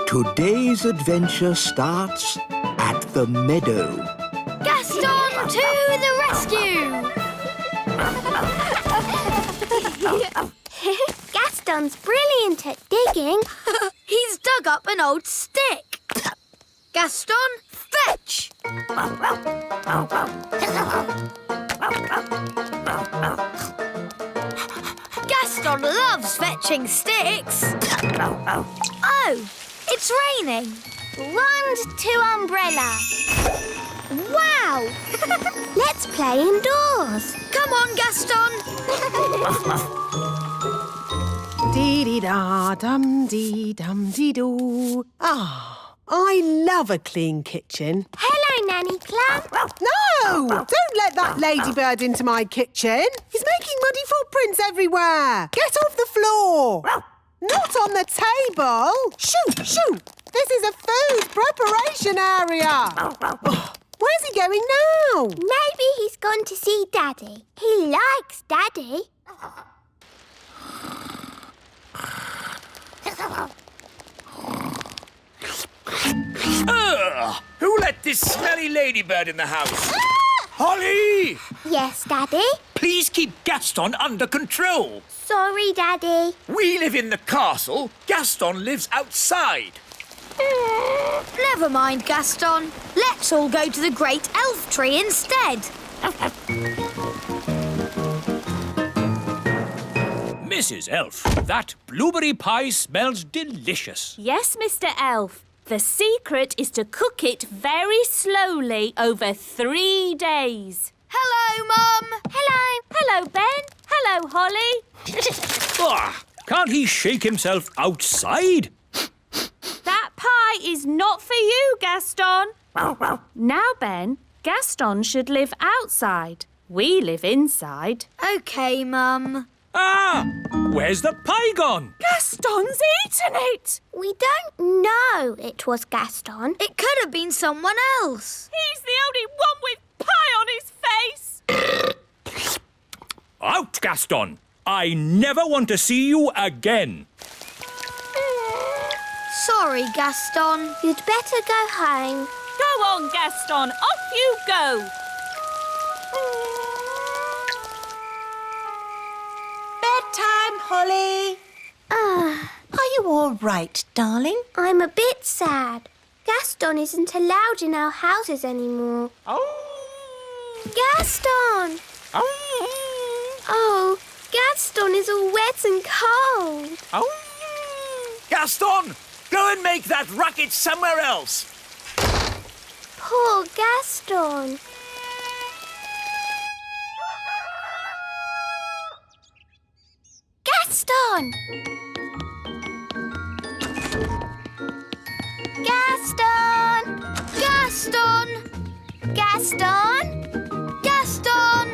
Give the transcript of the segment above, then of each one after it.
Today's adventure starts at the meadow. Gaston to the rescue! Gaston's brilliant at digging. He's dug up an old stick. Gaston, fetch! Gaston loves fetching sticks. Oh, it's raining. Run to umbrella. Wow! Let's play indoors. Come on, Gaston. Dee-dee-da-dum-dee-dum-dee-doo. Ah, I love a clean kitchen. Hello, Nanny Clam. No! Don't let that ladybird into my kitchen. He's making muddy footprints everywhere. Get off the floor. Not on the table. Shoo, shoo. This is a food preparation area. Oh, where's he going now? Maybe he's gone to see Daddy. He likes Daddy. Who let this smelly ladybird in the house? Holly! Yes, Daddy? Please keep Gaston under control. Sorry, Daddy. We live in the castle. Gaston lives outside. Never mind, Gaston. Let's all go to the great elf tree instead. Mrs. Elf, that blueberry pie smells delicious. Yes, Mr. Elf. The secret is to cook it very slowly over 3 days. Hello, Mum. Hello. Hello, Ben. Hello, Holly. Can't he shake himself outside? That pie is not for you, Gaston. Now, Ben, Gaston should live outside. We live inside. OK, Mum. Where's the pie gone? Gaston's eaten it. We don't know it was Gaston. It could have been someone else. He's the only one with pie on his face. Out, Gaston. I never want to see you again. Sorry, Gaston. You'd better go home. Go on, Gaston. Off you go. Bedtime, Holly. Are you all right, darling? I'm a bit sad. Gaston isn't allowed in our houses anymore. Gaston! Oh, Gaston is all wet and cold. Gaston, go and make that racket somewhere else. Poor Gaston. Gaston! Gaston! Gaston! Gaston! Gaston!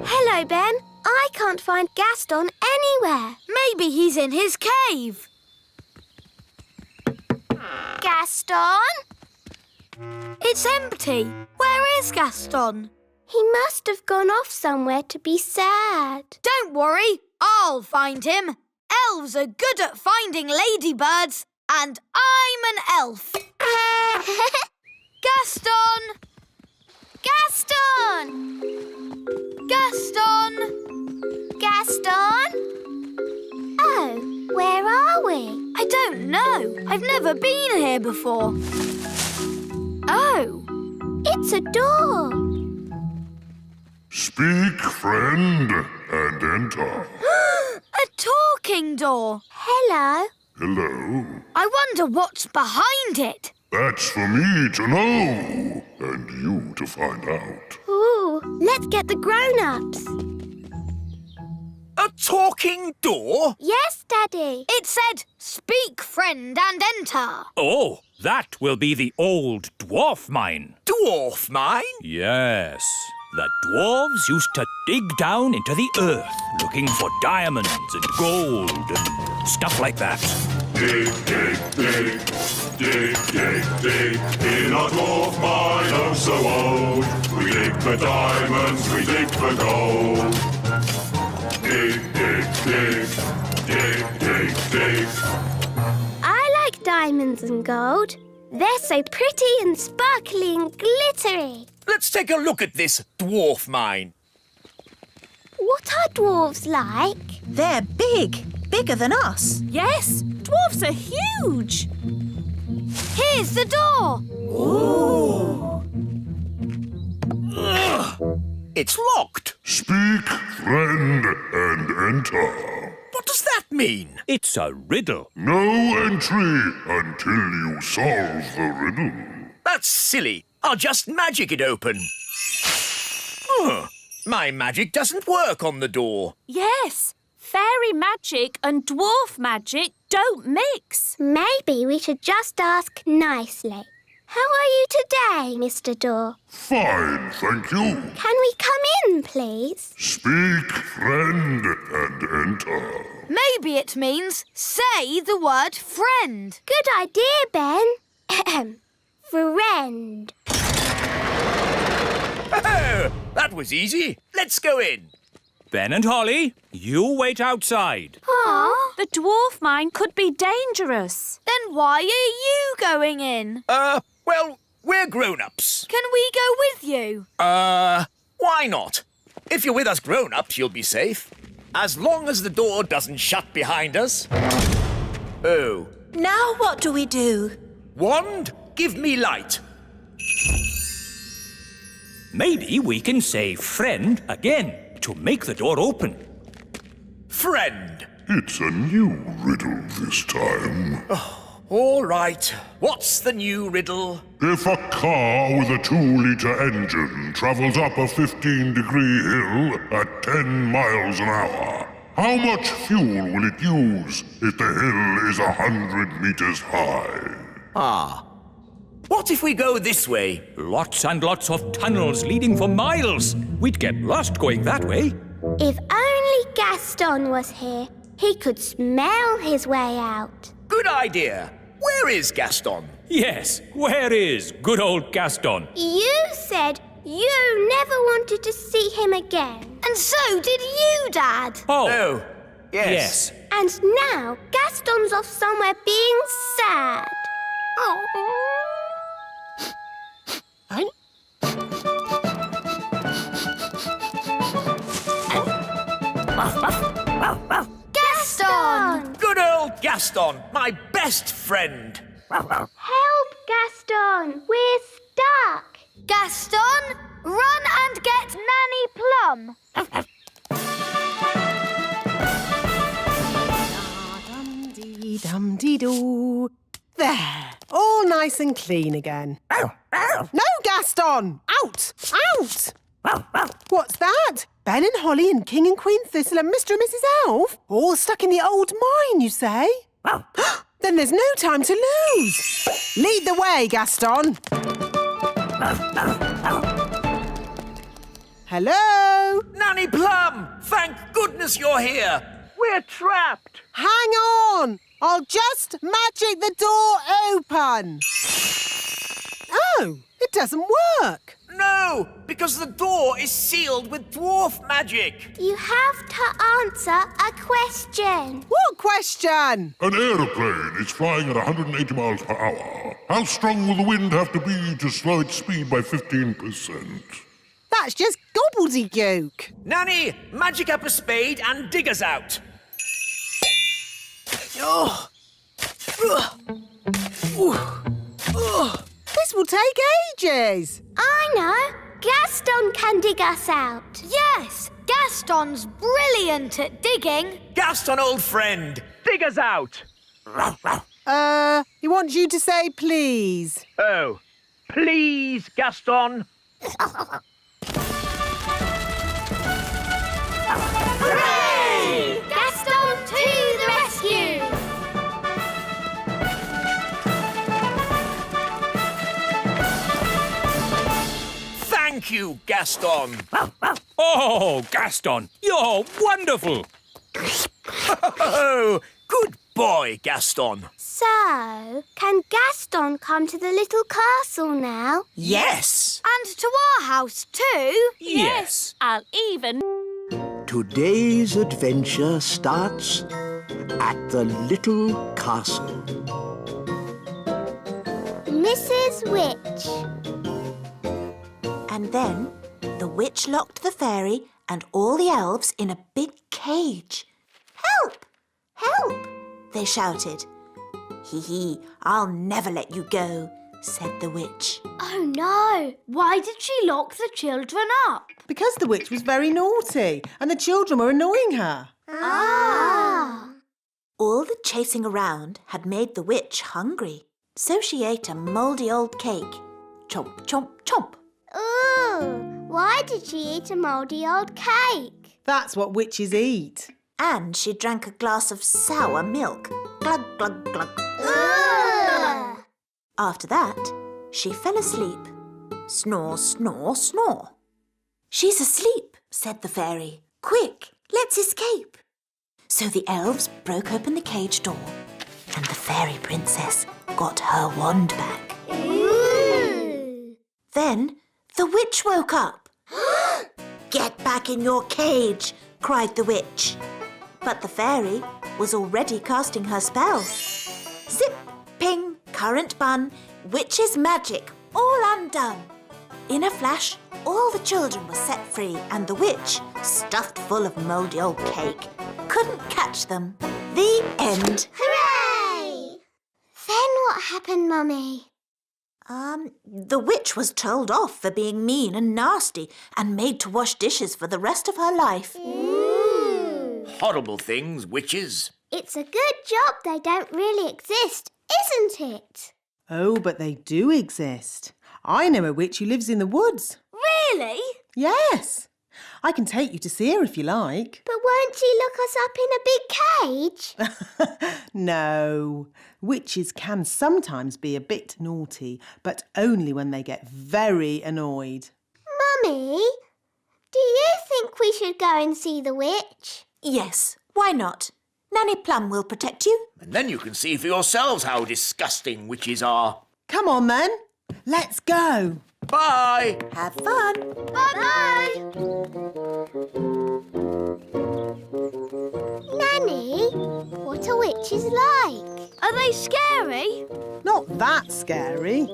Hello, Ben. I can't find Gaston anywhere. Maybe he's in his cave. Gaston? It's empty. Where is Gaston? He must have gone off somewhere to be sad. Don't worry. I'll find him. Elves are good at finding ladybirds, and I'm an elf. Gaston! Gaston! Gaston! Gaston? Oh, where are we? I don't know. I've never been here before. Oh, it's a door. Speak, friend, and enter. A talking door. Hello. Hello. I wonder what's behind it. That's for me to know, and you to find out. Ooh, let's get the grown-ups. A talking door? Yes, Daddy. It said, speak, friend, and enter. Oh, that will be the old dwarf mine. Dwarf mine? Yes. The dwarves used to dig down into the earth looking for diamonds and gold and stuff like that. Dig, dig, dig, dig, dig, dig, in a dwarf mine oh so old. We dig for diamonds, we dig for gold. Dig, dig, dig, dig, dig, dig. I like diamonds. diamonds and gold. They're so pretty and sparkly and glittery. Let's take a look at this dwarf mine. What are dwarves like? They're big, bigger than us. Yes, dwarfs are huge. Here's the door. It's locked. Speak, friend, and enter. What does that mean? It's a riddle. No entry until you solve the riddle. That's silly. I'll just magic it open. My magic doesn't work on the door. Yes, fairy magic and dwarf magic don't mix. Maybe we should just ask nicely. How are you today, Mr. Door? Fine, thank you. Can we come in, please? Speak, friend, and enter. Maybe it means say the word friend. Good idea, Ben. Friend. Oh, that was easy. Let's go in. Ben and Holly, you wait outside. Aw. The dwarf mine could be dangerous. Then why are you going in? Well, we're grown-ups. Can we go with you? Why not? If you're with us grown-ups, you'll be safe. As long as the door doesn't shut behind us. Oh. Now what do we do? Wand, give me light. Maybe we can say friend again to make the door open. Friend. It's a new riddle this time. All right. What's the new riddle? If a car with a 2-liter engine travels up a 15-degree hill at 10 miles an hour, how much fuel will it use if the hill is 100 meters high? What if we go this way? Lots and lots of tunnels leading for miles. We'd get lost going that way. If only Gaston was here, he could smell his way out. Good idea. Where is Gaston? Yes, where is good old Gaston? You said you never wanted to see him again. And so did you, Dad. Oh, yes. And now Gaston's off somewhere being sad. Oh. Gaston! Good old Gaston, my best friend. Help, Gaston! We're stuck! Gaston, run and get Nanny Plum! Dum-dee-dum-dee-doo. There, all nice and clean again. No, Gaston! Out! Out! What's that? Ben and Holly and King and Queen Thistle and Mr. and Mrs. Elf? All stuck in the old mine, you say? Then there's no time to lose. Lead the way, Gaston. Hello? Nanny Plum, thank goodness you're here. We're trapped. Hang on. I'll just magic the door open. Oh, it doesn't work. No, because the door is sealed with dwarf magic. You have to answer a question. What question? An aeroplane is flying at 180 miles per hour. How strong will the wind have to be to slow its speed by 15%? That's just gobbledygook. Nanny, magic up a spade and dig us out. Oh. This will take ages. I know. Gaston can dig us out. Yes, Gaston's brilliant at digging. Gaston, old friend, dig us out. He wants you to say please. Oh, please, Gaston. Hooray! Gaston to the rescue! Thank you, Gaston. Oh, Gaston, you're wonderful. Oh, good boy, Gaston. So, can Gaston come to the little castle now? Yes. And to our house too? Yes. I'll even... Today's adventure starts at the little castle. Mrs. Witch. And then the witch locked the fairy and all the elves in a big cage. Help! Help! They shouted. Hee hee, I'll never let you go, said the witch. Oh no! Why did she lock the children up? Because the witch was very naughty and the children were annoying her. Ah! All the chasing around had made the witch hungry, so she ate a mouldy old cake. Chomp, chomp, chomp. Ooh! Why did she eat a mouldy old cake? That's what witches eat. And she drank a glass of sour milk. Glug, glug, glug. Ugh. After that, she fell asleep. Snore, snore, snore. She's asleep, said the fairy. Quick, let's escape. So the elves broke open the cage door and the fairy princess got her wand back. Ooh. Then the witch woke up. Get back in your cage, cried the witch. But the fairy was already casting her spell. Zip, ping, current bun, witch's magic, all undone. In a flash, all the children were set free and the witch, stuffed full of mouldy old cake, couldn't catch them. The end. Hooray! Then what happened, Mummy? The witch was told off for being mean and nasty and made to wash dishes for the rest of her life. Ooh. Horrible things, witches. It's a good job they don't really exist, isn't it? Oh, but they do exist. I know a witch who lives in the woods. Really? Yes. I can take you to see her if you like. But won't she look us up in a big cage? No. Witches can sometimes be a bit naughty, but only when they get very annoyed. Mummy, do you think we should go and see the witch? Yes, why not? Nanny Plum will protect you. And then you can see for yourselves how disgusting witches are. Come on then. Let's go. Bye! Have fun. Bye-bye. Nanny, what are witches like? Are they scary? Not that scary,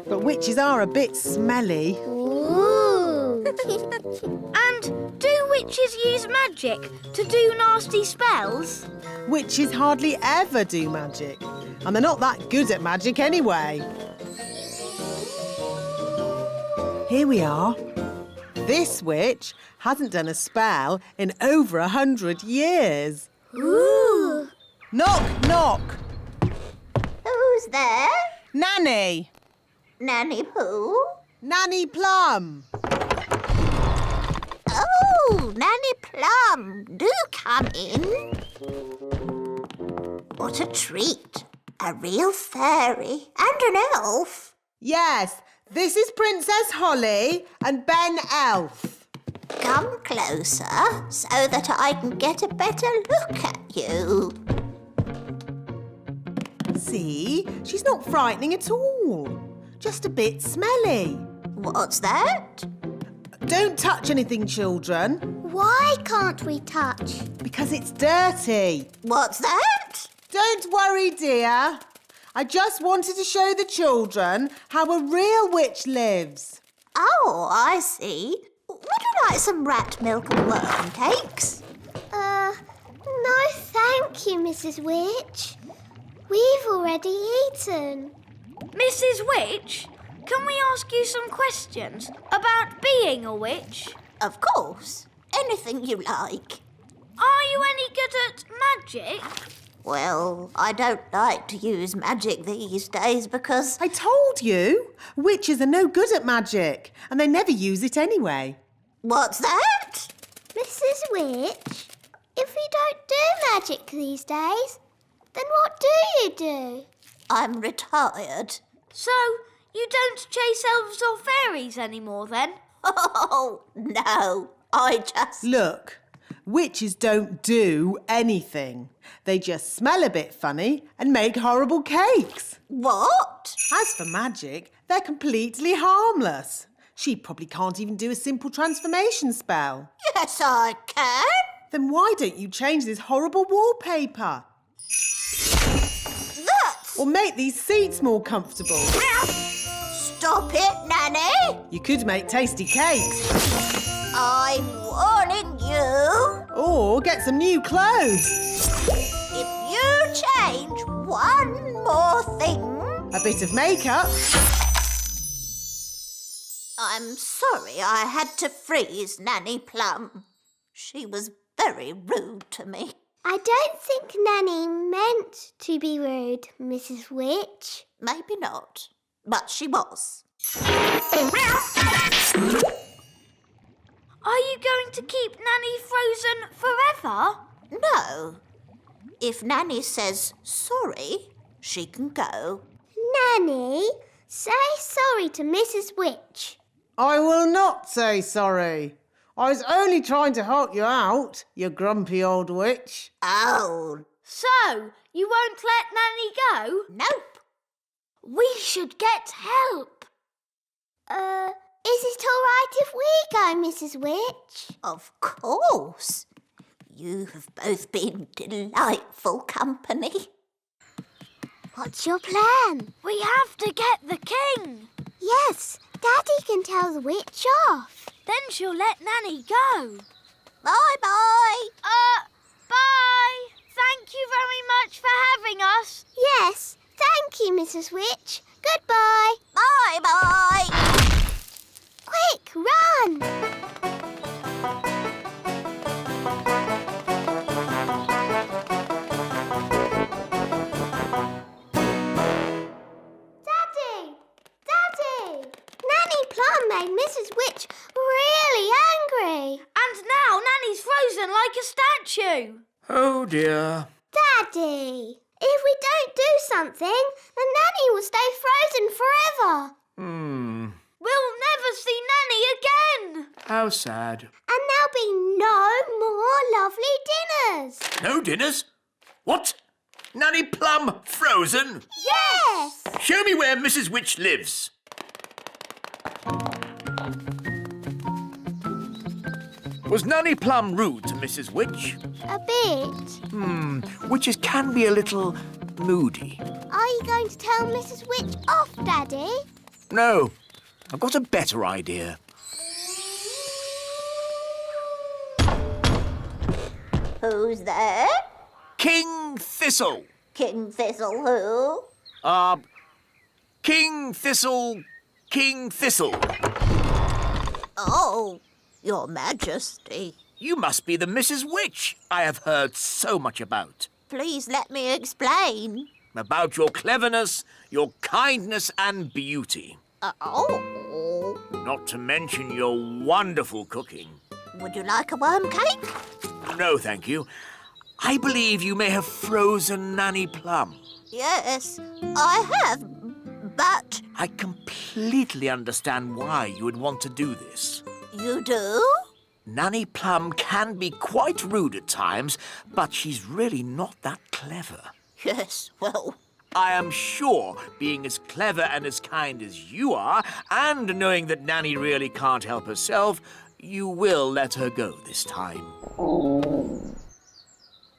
but witches are a bit smelly. Ooh. And do witches use magic to do nasty spells? Witches hardly ever do magic, and they're not that good at magic anyway. Here we are. This witch hasn't done a spell in over 100 years. Ooh. Knock, knock. Who's there? Nanny. Nanny who? Nanny Plum. Oh, Nanny Plum, do come in. What a treat. A real fairy and an elf. Yes, this is Princess Holly and Ben Elf. Come closer so that I can get a better look at you. See, she's not frightening at all. Just a bit smelly. What's that? Don't touch anything, children, Why can't we touch? because it's dirty. What's that? Don't worry, dear. I just wanted to show the children how a real witch lives. Oh, I see. Would you like some rat milk and worm cakes? No thank you, Mrs. Witch. We've already eaten. Mrs. Witch, can we ask you some questions about being a witch? Of course. Anything you like. Are you any good at magic? Well, I don't like to use magic these days because... I told you, witches are no good at magic, and they never use it anyway. What's that? Mrs. Witch, if we don't do magic these days, then what do you do? I'm retired. So, you don't chase elves or fairies anymore then? Oh, no. I just... Look, witches don't do anything. They just smell a bit funny and make horrible cakes. What? As for magic, they're completely harmless. She probably can't even do a simple transformation spell. Yes, I can. Then why don't you change this horrible wallpaper? That's Or make these seats more comfortable. Stop it, Nanny! You could make tasty cakes. I'm warning you. Or get some new clothes. If you change one more thing... A bit of makeup. I'm sorry I had to freeze Nanny Plum. She was very rude to me. I don't think Nanny meant to be rude, Mrs. Witch. Maybe not, but she was. Are you going to keep Nanny frozen forever? No. If Nanny says sorry, she can go. Nanny, say sorry to Mrs. Witch. I will not say sorry. I was only trying to help you out, you grumpy old witch. Oh, So, you won't let Nanny go? nope. We should get help. Is it all right if we go, Mrs. Witch? Of course. You have both been delightful company. What's your plan? We have to get the king. Yes, Daddy can tell the witch off. Then she'll let Nanny go. Bye-bye. Bye. Thank you very much for having us. Yes, thank you, Mrs. Witch. Goodbye. Bye-bye. Quick, run! Daddy! Daddy! Nanny Plum made Mrs. Witch really angry. And now Nanny's frozen like a statue. Oh, dear. Daddy! If we don't do something, then Nanny will stay frozen forever. We'll never see Nanny again. How sad. And there'll be no more lovely dinners. No dinners? What? Nanny Plum frozen? Yes! Show me where Mrs. Witch lives. Was Nanny Plum rude to Mrs. Witch? A bit. Witches can be a little moody. Are you going to tell Mrs. Witch off, Daddy? No, I've got a better idea. Who's there? King Thistle. King Thistle who? King Thistle. King Thistle. Oh, Your Majesty. You must be the Mrs. Witch I have heard so much about. Please let me explain. About your cleverness, your kindness and beauty. Oh. Not to mention your wonderful cooking. Would you like a worm cake? No, thank you. I believe you may have frozen Nanny Plum. Yes, I have, but... I completely understand why you would want to do this. You do? Nanny Plum can be quite rude at times, but she's really not that clever. Yes, well... I am sure, being as clever and as kind as you are, and knowing that Nanny really can't help herself, you will let her go this time.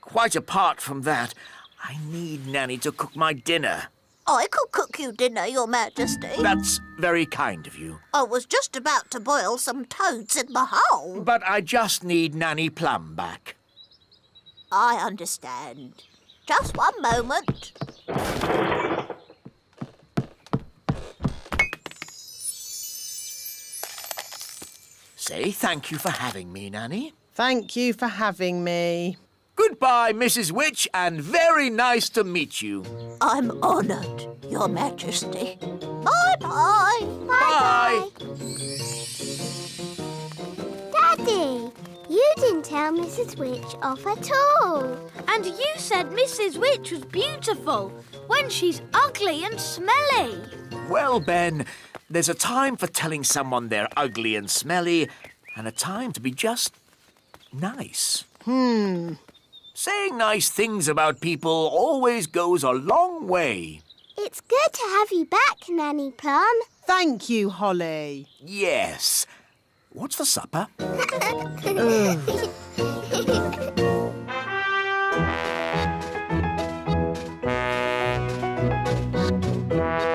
Quite apart from that, I need Nanny to cook my dinner. I could cook you dinner, Your Majesty. That's very kind of you. I was just about to boil some toads in the hole. But I just need Nanny Plum back. I understand. Just one moment. Say thank you for having me, Nanny. Thank you for having me. Goodbye, Mrs. Witch, and very nice to meet you. I'm honoured, Your Majesty. Bye-bye. Bye. Daddy, you didn't tell Mrs. Witch off at all. And you said Mrs. Witch was beautiful when she's ugly and smelly. Well, Ben, there's a time for telling someone they're ugly and smelly, and a time to be just nice. Saying nice things about people always goes a long way. It's good to have you back, Nanny Plum. Thank you, Holly. Yes. What's for supper? Witch!